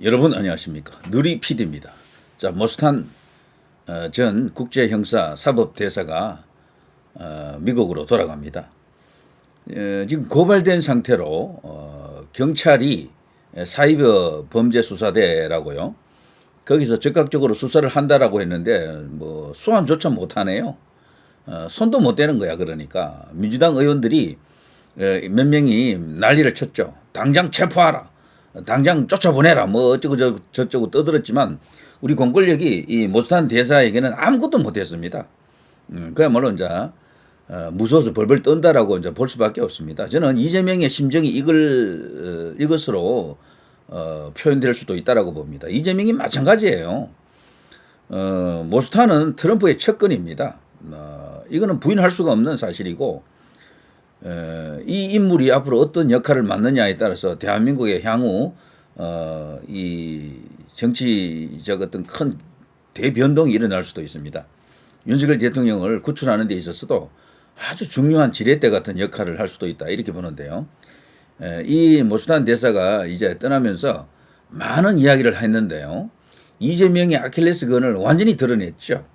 여러분 안녕하십니까. 누리 PD입니다. 자, 모스탄 전 국제형사 사법대사가 미국으로 돌아갑니다. 지금 고발된 상태로 경찰이 사이버 범죄 수사대라고요. 거기서 적극적으로 수사를 한다라고 했는데 뭐 소환조차 못하네요. 손도 못 대는 거야. 그러니까 민주당 의원들이 몇 명이 난리를 쳤죠. 당장 체포하라. 당장 쫓아보내라. 뭐 어쩌고 저쩌고 떠들었지만 우리 공권력이 이 모스탄 대사에게는 아무것도 못했습니다. 그야말로 이제 무서워서 벌벌 떤다라고 이제 볼 수밖에 없습니다. 저는 이재명의 심정이 이것으로 표현될 수도 있다라고 봅니다. 이재명이 마찬가지예요. 모스탄은 트럼프의 측근입니다. 이거는 부인할 수가 없는 사실이고, 이 인물이 앞으로 어떤 역할을 맡느냐에 따라서 대한민국의 향후 이 정치적 어떤 큰 대변동이 일어날 수도 있습니다. 윤석열 대통령을 구출하는 데 있어서도 아주 중요한 지렛대 같은 역할을 할 수도 있다, 이렇게 보는데요. 이 모스탄 대사가 이제 떠나면서 많은 이야기를 했는데요. 이재명의 아킬레스건을 완전히 드러냈죠.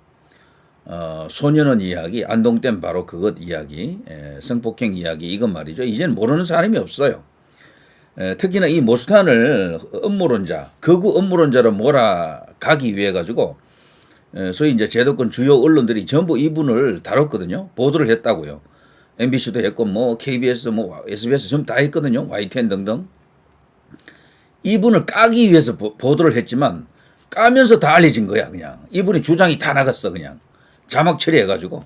소년원 이야기, 안동댐 바로 그것 이야기, 성폭행 이야기, 이것 말이죠. 이제는 모르는 사람이 없어요. 특히나 이 모스탄을 음모론자, 극우 음모론자로 몰아가기 위해 가지고 소위 이제 제도권 주요 언론들이 전부 이분을 다뤘거든요. 보도를 했다고요. MBC도 했고 뭐 KBS, 뭐 SBS 전부 다 했거든요. YTN 등등. 이분을 까기 위해서 보도를 했지만 까면서 다 알려진 거야. 그냥 이분의 주장이 다 나갔어. 그냥 자막 처리해가지고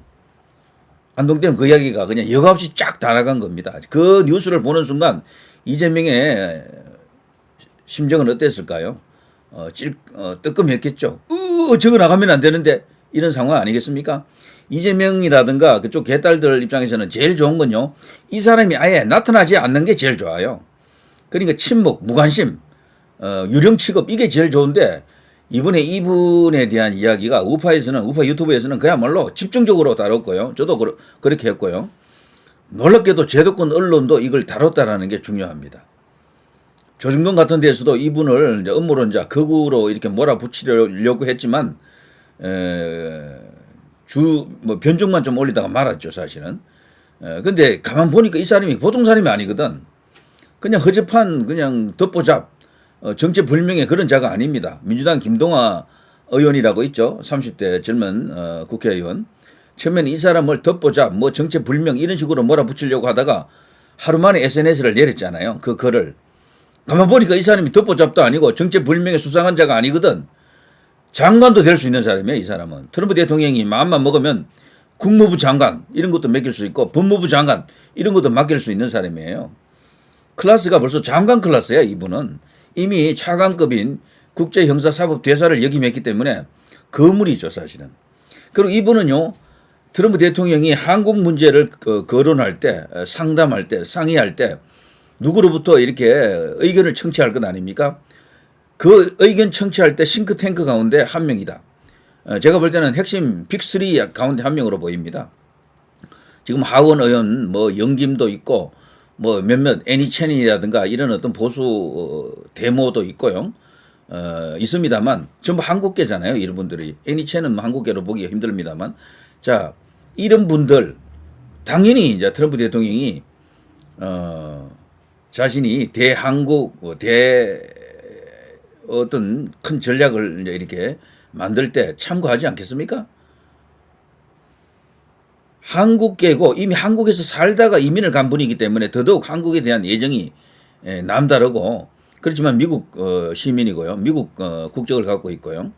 안동댐 그 이야기가 그냥 여과 없이 쫙 다 나간 겁니다. 그 뉴스를 보는 순간 이재명의 심정은 어땠을까요? 뜨끔했겠죠. 저거 나가면 안 되는데, 이런 상황 아니겠습니까? 이재명이라든가 그쪽 개딸들 입장에서는 제일 좋은 건요, 이 사람이 아예 나타나지 않는 게 제일 좋아요. 그러니까 침묵, 무관심, 유령 취급, 이게 제일 좋은데, 이번에 이분에 대한 이야기가 우파 유튜브에서는 그야말로 집중적으로 다뤘고요. 저도 그렇게 했고요. 놀랍게도 제도권 언론도 이걸 다뤘다라는 게 중요합니다. 조중동 같은 데서도 이분을 이제 음모론자, 극우로 이렇게 몰아붙이려고 했지만, 변종만 좀 올리다가 말았죠, 사실은. 근데 가만 보니까 이 사람이 보통 사람이 아니거든. 그냥 허접한, 그냥 덮보잡, 정체불명의 그런 자가 아닙니다. 민주당 김동아 의원이라고 있죠. 30대 젊은 국회의원. 처음에는 이 사람을 덮보잡, 뭐 정체불명 이런 식으로 몰아붙이려고 하다가 하루 만에 SNS를 내렸잖아요. 그 글을. 가만 보니까 이 사람이 덮보잡도 아니고 정체불명의 수상한 자가 아니거든. 장관도 될 수 있는 사람이에요, 이 사람은. 트럼프 대통령이 마음만 먹으면 국무부 장관 이런 것도 맡길 수 있고 법무부 장관 이런 것도 맡길 수 있는 사람이에요. 클래스가 벌써 장관 클래스야, 이분은. 이미 차관급인 국제형사사법대사를 역임했기 때문에 거물이죠, 사실은. 그리고 이분은요, 트럼프 대통령이 한국 문제를 거론할 때, 상담할 때, 상의할 때 누구로부터 이렇게 의견을 청취할 것 아닙니까? 그 의견 청취할 때 싱크탱크 가운데 한 명이다. 제가 볼 때는 핵심 빅3 가운데 한 명으로 보입니다. 지금 하원 의원, 뭐 영김도 있고, 뭐 몇몇 애니 채널이라든가 이런 어떤 보수 데모도 있고요. 있습니다만 전부 한국계잖아요. 이런 분들이. 애니 채널은 한국계로 보기가 힘듭니다만. 자, 이런 분들 당연히 이제 트럼프 대통령이 자신이 대한국 어떤 큰 전략을 이제 이렇게 만들 때 참고하지 않겠습니까? 한국계고 이미 한국에서 살다가 이민을 간 분이기 때문에 더더욱 한국에 대한 애정이 남다르고, 그렇지만 미국 시민이고요. 미국 국적을 갖고 있고요.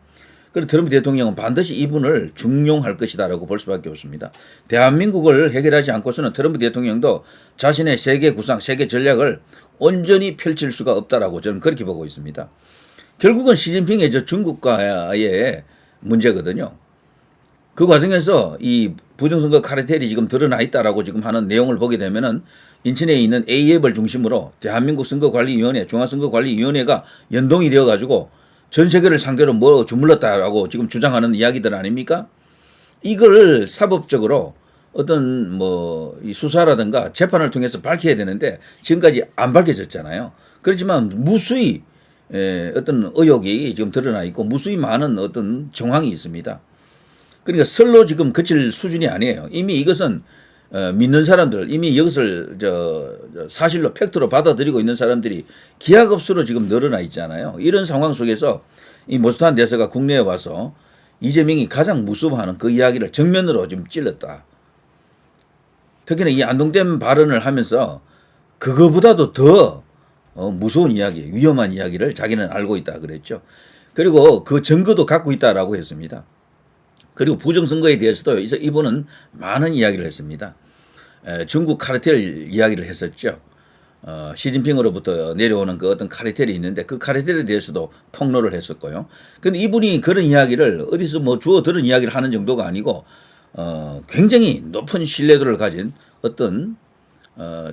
그래서 트럼프 대통령은 반드시 이분을 중용할 것이다라고 볼 수밖에 없습니다. 대한민국을 해결하지 않고서는 트럼프 대통령도 자신의 세계 구상, 세계 전략을 온전히 펼칠 수가 없다라고 저는 그렇게 보고 있습니다. 결국은 시진핑의 저 중국과의 문제거든요. 그 과정에서 이 부정선거 카르텔이 지금 드러나 있다라고 지금 하는 내용을 보게 되면은 인천에 있는 A앱을 중심으로 대한민국 선거관리위원회, 중앙선거관리위원회가 연동이 되어 가지고 전 세계를 상대로 뭐 주물렀다라고 지금 주장하는 이야기들 아닙니까? 이걸 사법적으로 어떤 뭐 이 수사라든가 재판을 통해서 밝혀야 되는데 지금까지 안 밝혀졌잖아요. 그렇지만 무수히 어떤 의혹이 지금 드러나 있고 무수히 많은 어떤 정황이 있습니다. 그러니까 설로 지금 그칠 수준이 아니에요. 이미 이것은 믿는 사람들, 이미 이것을 사실로 팩트로 받아들이고 있는 사람들이 기하급수로 지금 늘어나 있잖아요. 이런 상황 속에서 이 모스탄 대사가 국내에 와서 이재명이 가장 무서워하는 그 이야기를 정면으로 지금 찔렀다. 특히나 이 안동댐 발언을 하면서 그거보다도 더 무서운 이야기, 위험한 이야기를 자기는 알고 있다 그랬죠. 그리고 그 증거도 갖고 있다라고 했습니다. 그리고 부정선거에 대해서도 이분은 많은 이야기를 했습니다. 중국 카르텔 이야기를 했었죠. 시진핑으로부터 내려오는 그 어떤 카르텔이 있는데 그 카르텔에 대해서도 폭로를 했었고요. 근데 이분이 그런 이야기를 어디서 뭐 주워 들은 이야기를 하는 정도가 아니고 굉장히 높은 신뢰도를 가진 어떤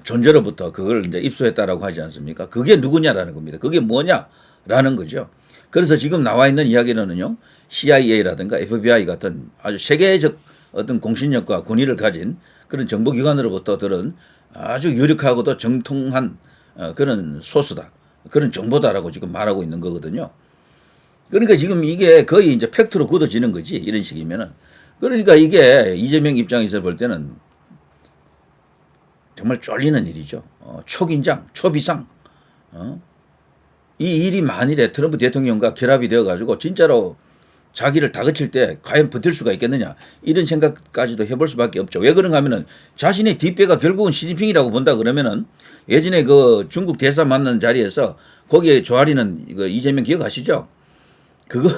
존재로부터 그걸 이제 입수했다라고 하지 않습니까? 그게 누구냐라는 겁니다. 그게 뭐냐라는 거죠. 그래서 지금 나와 있는 이야기는요, CIA라든가 FBI 같은 아주 세계적 어떤 공신력과 권위를 가진 그런 정보기관으로부터 들은 아주 유력하고도 정통한 그런 소스다. 그런 정보다라고 지금 말하고 있는 거거든요. 그러니까 지금 이게 거의 이제 팩트로 굳어지는 거지, 이런 식이면은. 그러니까 이게 이재명 입장에서 볼 때는 정말 쫄리는 일이죠. 초긴장, 초비상. 이 일이 만일에 트럼프 대통령과 결합이 되어가지고 진짜로 자기를 다그칠 때 과연 버틸 수가 있겠느냐, 이런 생각까지도 해볼 수밖에 없죠. 왜 그런가 하면은 자신의 뒷배가 결국은 시진핑이라고 본다 그러면은 예전에 그 중국 대사 만난 자리에서 거기에 조아리는 그 이재명 기억하시죠? 그거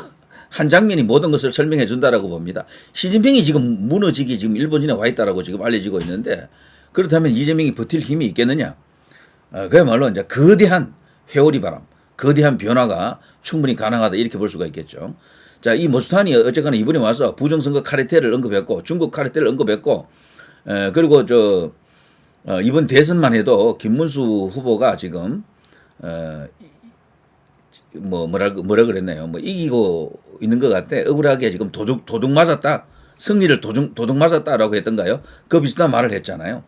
한 장면이 모든 것을 설명해 준다라고 봅니다. 시진핑이 지금 무너지기 지금 일본인에 와 있다라고 지금 알려지고 있는데, 그렇다면 이재명이 버틸 힘이 있겠느냐? 그야말로 이제 거대한 회오리 바람, 거대한 변화가 충분히 가능하다, 이렇게 볼 수가 있겠죠. 자, 이 모스탄이 어쨌거나 이번에 와서 부정선거 카르텔을 언급했고, 중국 카르텔을 언급했고, 그리고 이번 대선만 해도 김문수 후보가 지금 뭐라 그랬나요? 뭐 이기고 있는 것 같아. 억울하게 지금 도둑 맞았다. 승리를 도둑 맞았다라고 했던가요? 그 비슷한 말을 했잖아요.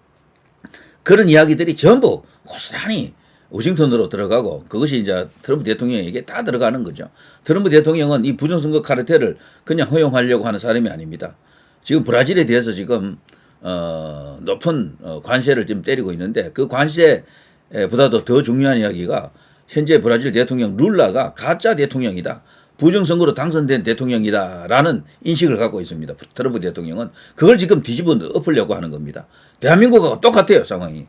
그런 이야기들이 전부 고스란히 워싱턴으로 들어가고, 그것이 이제 트럼프 대통령에게 다 들어가는 거죠. 트럼프 대통령은 이 부정선거 카르텔을 그냥 허용하려고 하는 사람이 아닙니다. 지금 브라질에 대해서 지금 높은 관세를 지금 때리고 있는데, 그 관세보다도 더 중요한 이야기가 현재 브라질 대통령 룰라가 가짜 대통령이다, 부정선거로 당선된 대통령이다라는 인식을 갖고 있습니다. 트럼프 대통령은 그걸 지금 뒤집어 엎으려고 하는 겁니다. 대한민국하고 똑같아요, 상황이.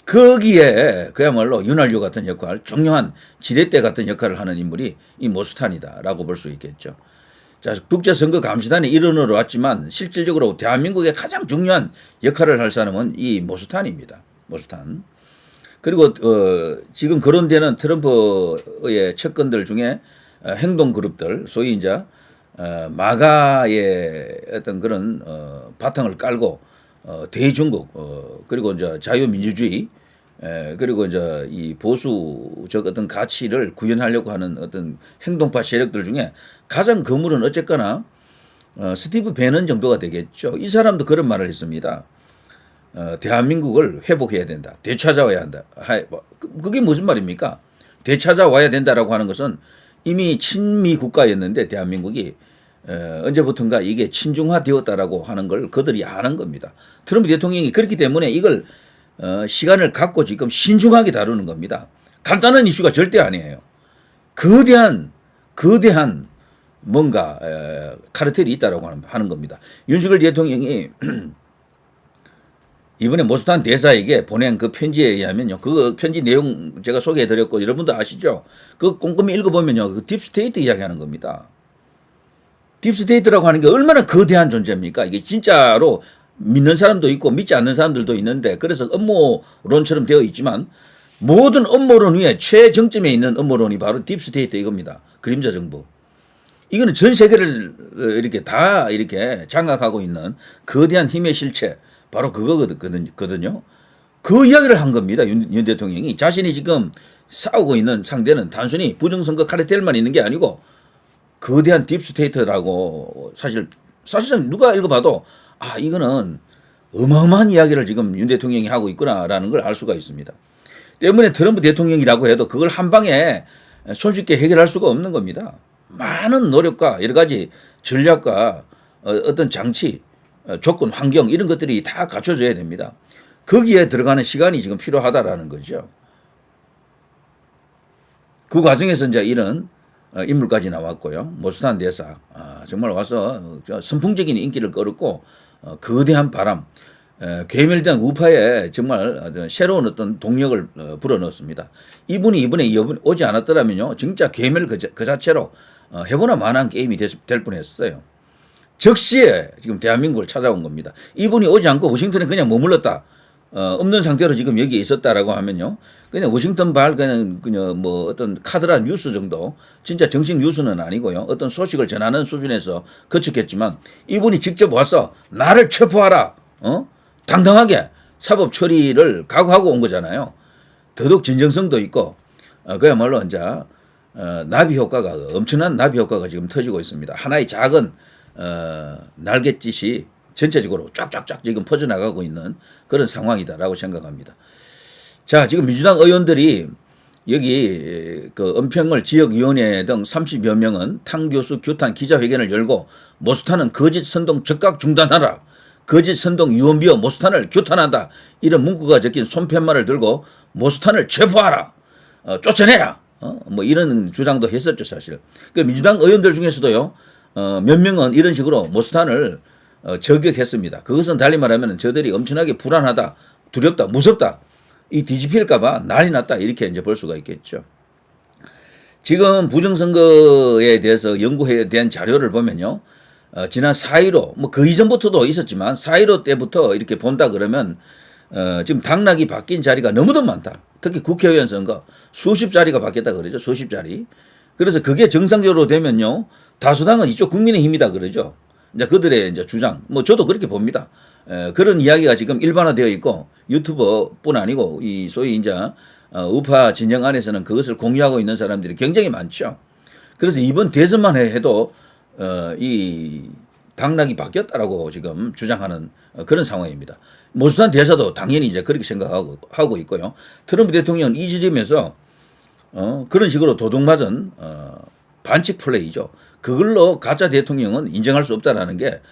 거기에 그야말로 윤활유 같은 역할, 중요한 지렛대 같은 역할을 하는 인물이 이 모스탄이다라고 볼 수 있겠죠. 자, 국제선거감시단의 일원으로 왔지만 실질적으로 대한민국의 가장 중요한 역할을 할 사람은 이 모스탄입니다. 모스탄. 그리고 지금 거론되는 트럼프의 측근들 중에 행동 그룹들, 소위 이제 마가의 어떤 그런 바탕을 깔고 대중국, 그리고 이제 자유민주주의, 그리고 이제 이 보수적 어떤 가치를 구현하려고 하는 어떤 행동파 세력들 중에 가장 거물은 어쨌거나 스티브 배넌 정도가 되겠죠. 이 사람도 그런 말을 했습니다. 대한민국을 회복해야 된다, 되찾아와야 한다. 그게 무슨 말입니까? 되찾아와야 된다라고 하는 것은 이미 친미 국가였는데 대한민국이 언제부턴가 이게 친중화되었다라고 하는 걸 그들이 아는 겁니다. 트럼프 대통령이 그렇기 때문에 이걸 시간을 갖고 지금 신중하게 다루는 겁니다. 간단한 이슈가 절대 아니에요. 거대한 뭔가 카르텔이 있다라고 하는 겁니다. 윤석열 대통령이 이번에 모스탄 대사에게 보낸 그 편지에 의하면요, 그 편지 내용 제가 소개해드렸고 여러분도 아시죠? 그 꼼꼼히 읽어보면요, 그 딥스테이트 이야기하는 겁니다. 딥스테이트라고 하는 게 얼마나 거대한 존재입니까? 이게 진짜로 믿는 사람도 있고 믿지 않는 사람들도 있는데, 그래서 음모론처럼 되어 있지만 모든 음모론 위에 최정점에 있는 음모론이 바로 딥스테이트 이겁니다. 그림자 정부. 이거는 전 세계를 이렇게 다 이렇게 장악하고 있는 거대한 힘의 실체, 바로 그거거든요. 그 이야기를 한 겁니다. 윤 대통령이. 자신이 지금 싸우고 있는 상대는 단순히 부정선거 카르텔만 있는 게 아니고 거대한 딥스테이트라고, 사실상 누가 읽어봐도 이거는 어마어마한 이야기를 지금 윤 대통령이 하고 있구나라는 걸 알 수가 있습니다. 때문에 트럼프 대통령이라고 해도 그걸 한 방에 손쉽게 해결할 수가 없는 겁니다. 많은 노력과 여러 가지 전략과 어떤 장치, 조건, 환경 이런 것들이 다 갖춰져야 됩니다. 거기에 들어가는 시간이 지금 필요하다라는 거죠. 그 과정에서 이제 이런 인물까지 나왔고요. 모스탄 대사 정말 와서 선풍적인 인기를 끌었고 거대한 바람, 괴멸된 우파에 정말 새로운 어떤 동력을 불어넣었습니다. 이분이 이번에 오지 않았더라면요, 진짜 괴멸 그 자체로 해보나 마나한 게임이 될 뻔했어요. 적시에 지금 대한민국을 찾아온 겁니다. 이분이 오지 않고 워싱턴에 그냥 머물렀다. 없는 상태로 지금 여기에 있었다라고 하면요, 그냥 워싱턴 그냥 뭐 어떤 카드라 뉴스 정도, 진짜 정식 뉴스는 아니고요, 어떤 소식을 전하는 수준에서 그쳤겠지만, 이분이 직접 와서 나를 체포하라, 당당하게 사법 처리를 각오하고 온 거잖아요. 더더욱 진정성도 있고, 그야말로 이제 나비 효과가, 엄청난 나비 효과가 지금 터지고 있습니다. 하나의 작은 날갯짓이 전체적으로 쫙쫙쫙 지금 퍼져나가고 있는 그런 상황이다라고 생각합니다. 자, 지금 민주당 의원들이 여기 그 은평을 지역위원회 등 30여 명은 탕 교수 규탄 기자회견을 열고 모스탄은 거짓 선동 즉각 중단하라, 거짓 선동 유언비어 모스탄을 규탄한다, 이런 문구가 적힌 손팻말을 들고 모스탄을 체포하라, 쫓아내라, 뭐 이런 주장도 했었죠, 사실. 그 민주당 의원들 중에서도요, 몇 명은 이런 식으로 모스탄을 저격했습니다. 그것은 달리 말하면 저들이 엄청나게 불안하다, 두렵다, 무섭다, 이 뒤집힐까봐 난리 났다, 이렇게 이제 볼 수가 있겠죠. 지금 부정선거에 대해서 연구에 대한 자료를 보면요, 지난 4.15, 뭐 그 이전부터도 있었지만 4.15 때부터 이렇게 본다 그러면 지금 당락이 바뀐 자리가 너무도 많다. 특히 국회의원 선거 수십 자리가 바뀌었다 그러죠. 수십 자리. 그래서 그게 정상적으로 되면요, 다수당은 이쪽 국민의힘이다 그러죠. 이제 그들의 이제 주장, 뭐 저도 그렇게 봅니다. 그런 이야기가 지금 일반화되어 있고, 유튜버뿐 아니고 이 소위 이제 우파 진영 안에서는 그것을 공유하고 있는 사람들이 굉장히 많죠. 그래서 이번 대선만 해도 이 당락이 바뀌었다라고 지금 주장하는 그런 상황입니다. 모스탄 대사도 당연히 이제 그렇게 생각하고 있고요. 트럼프 대통령은 이 지점에서 그런 식으로 도둑맞은 반칙 플레이죠. 그걸로 가짜 대통령은 인정할 수 없다라는 게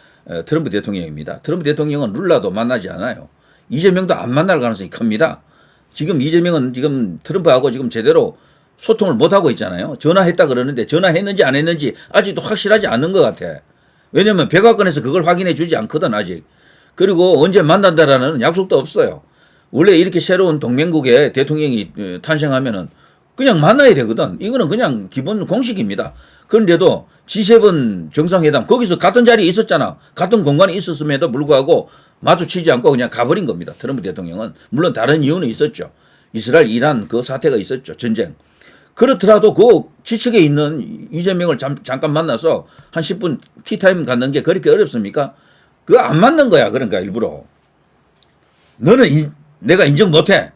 트럼프 대통령입니다. 트럼프 대통령은 룰라도 만나지 않아요. 이재명도 안 만날 가능성이 큽니다. 지금 이재명은 지금 트럼프하고 지금 제대로 소통을 못하고 있잖아요. 전화했다 그러는데 전화했는지 안 했는지 아직도 확실하지 않는 것 같아. 왜냐하면 백악관에서 그걸 확인해 주지 않거든, 아직. 그리고 언제 만난다라는 약속도 없어요. 원래 이렇게 새로운 동맹국의 대통령이 탄생하면은 그냥 만나야 되거든. 이거는 그냥 기본 공식입니다. 그런데도 G7 정상회담, 거기서 같은 자리에 있었잖아. 같은 공간에 있었음에도 불구하고 마주치지 않고 그냥 가버린 겁니다. 트럼프 대통령은. 물론 다른 이유는 있었죠. 이스라엘, 이란 그 사태가 있었죠. 전쟁. 그렇더라도 그 지척에 있는 이재명을 잠깐 만나서 한 10분 티타임 갖는 게 그렇게 어렵습니까? 그거 안 맞는 거야. 그러니까 일부러. 너는 내가 인정 못해.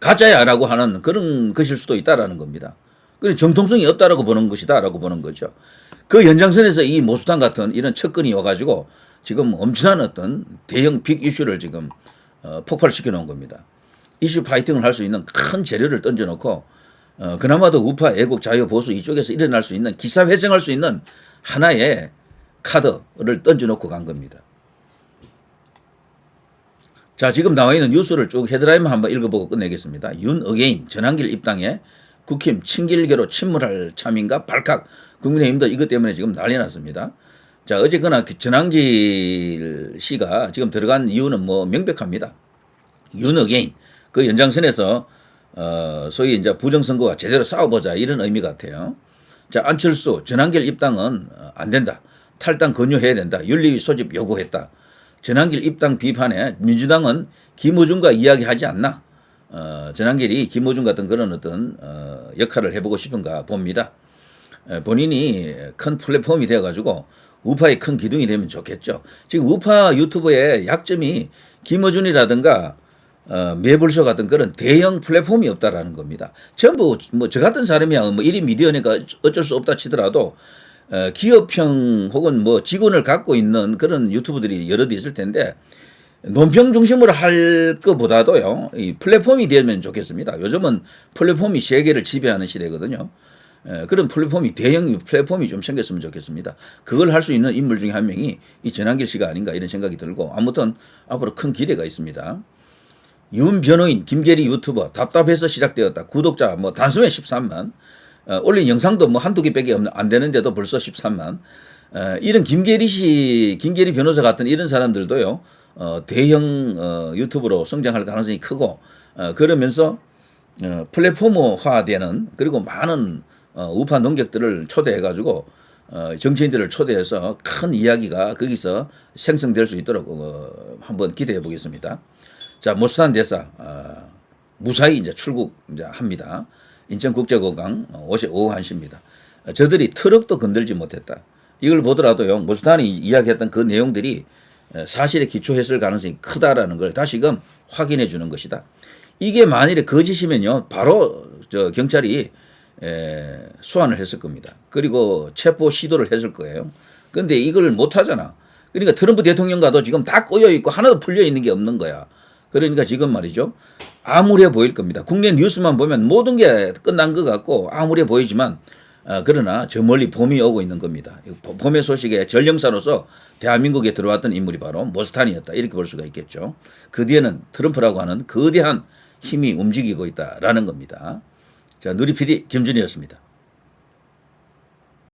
가짜야 라고 하는 그런 것일 수도 있다라는 겁니다. 그래서 정통성이 없다라고 보는 것이다라고 보는 거죠. 그 연장선에서 이 모스탄 같은 이런 척근이 와가지고 지금 엄청난 어떤 대형 빅 이슈를 지금 폭발시켜 놓은 겁니다. 이슈 파이팅을 할 수 있는 큰 재료를 던져놓고 그나마도 우파, 애국, 자유, 보수 이쪽에서 일어날 수 있는 기사회생할 수 있는 하나의 카드를 던져놓고 간 겁니다. 자, 지금 나와 있는 뉴스를 쭉 헤드라인만 한번 읽어보고 끝내겠습니다. 윤 어게인 전환길 입당에 국힘 친길계로 침몰할 참인가 발칵. 국민의힘도 이것 때문에 지금 난리 났습니다. 자, 어쨌거나 전환길 씨가 지금 들어간 이유는 뭐 명백합니다. 윤 어게인 그 연장선에서 소위 이제 부정선거가 제대로 싸워보자, 이런 의미 같아요. 자, 안철수 전환길 입당은 안 된다. 탈당 권유해야 된다. 윤리위 소집 요구했다. 전환길 입당 비판에 민주당은 김어준과 이야기하지 않나. 전환길이 김어준 같은 그런 어떤 역할을 해보고 싶은가 봅니다. 본인이 큰 플랫폼이 되어가지고 우파의 큰 기둥이 되면 좋겠죠. 지금 우파 유튜브의 약점이 김어준이라든가 매불쇼 같은 그런 대형 플랫폼이 없다라는 겁니다. 전부 뭐 저 같은 사람이야 뭐 1인 미디어니까 어쩔 수 없다 치더라도 기업형 혹은 뭐 직원을 갖고 있는 그런 유튜브들이 여럿 있을 텐데 논평 중심으로 할 것보다도요, 이 플랫폼이 되면 좋겠습니다. 요즘은 플랫폼이 세계를 지배하는 시대거든요. 그런 플랫폼이, 대형 플랫폼이 좀 생겼으면 좋겠습니다. 그걸 할 수 있는 인물 중에 한 명이 이 전한길 씨가 아닌가 이런 생각이 들고, 아무튼 앞으로 큰 기대가 있습니다. 윤 변호인, 김계리 유튜버, 답답해서 시작되었다. 구독자 뭐 단숨에 13만. 올린 영상도 뭐 한두 개밖에 안 되는데도 벌써 13만. 이런 김계리 변호사 같은 이런 사람들도요, 대형 유튜브로 성장할 가능성이 크고, 그러면서 플랫폼화되는, 그리고 많은 우파 농객들을 초대해가지고 정치인들을 초대해서 큰 이야기가 거기서 생성될 수 있도록 한번 기대해 보겠습니다. 자, 모스탄 대사 무사히 이제 출국 이제 합니다. 인천국제공항 오후 1시입니다. 저들이 트럭도 건들지 못했다. 이걸 보더라도요, 모스탄이 이야기했던 그 내용들이 사실에 기초했을 가능성이 크다라는 걸 다시금 확인해 주는 것이다. 이게 만일에 거짓이면요, 바로 경찰이 소환을 했을 겁니다. 그리고 체포 시도를 했을 거예요. 근데 이걸 못 하잖아. 그러니까 트럼프 대통령과도 지금 다 꼬여 있고 하나도 풀려 있는 게 없는 거야. 그러니까 지금 말이죠, 암울해 보일 겁니다. 국내 뉴스만 보면 모든 게 끝난 것 같고 암울해 보이지만, 그러나 저 멀리 봄이 오고 있는 겁니다. 봄의 소식에 전령사로서 대한민국에 들어왔던 인물이 바로 모스탄이었다. 이렇게 볼 수가 있겠죠. 그 뒤에는 트럼프라고 하는 거대한 힘이 움직이고 있다라는 겁니다. 자, 누리 PD 김준이었습니다.